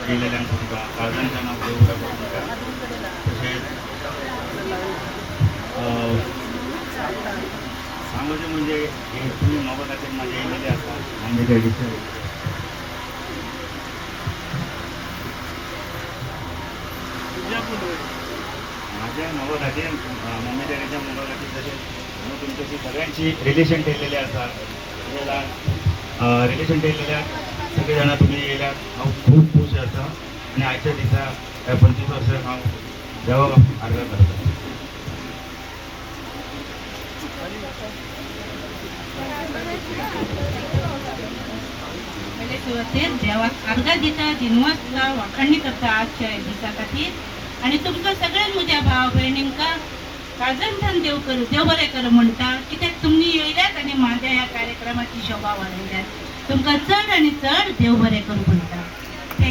येयलेल्यांक तुमकां काळजांच्या नांव देव बरें करूं तुमकां. तशेंच सांगोचें म्हणजे हे तुमी म्हाका खातीर म्हाजे येयलेले आसा आनी रेडीशन माझ्या मोगा खातीर मम्मी डॅडीच्या मोगा खातीर तशेंच हांवें तुमच्याशी सगळ्यांची रिलेशन ठेवलेली आसा. रिलेशन ठेवलेल्याक सगळे जाणां तुमी येयल्यात हांव खूब खूश आसा आनी आयच्या दिसा 25 वर्सांक हांव देवाक आर्गां करता. पहिले सुवातेर देवाक आर्गां दिता, दिनवासता वाखाणणी करता आजच्या दिसा खातीर आनी तुमकां सगळ्यांक म्हज्या भाव भयणींका काळजांतल्यान देव बरें कर म्हणटा. कित्याक तुमी येयल्यात आनी म्हाज्या ह्या कार्यक्रमाची शोभा वाडयल्यात. तुमकां चड आनी चड देव बरें करूं म्हणटा.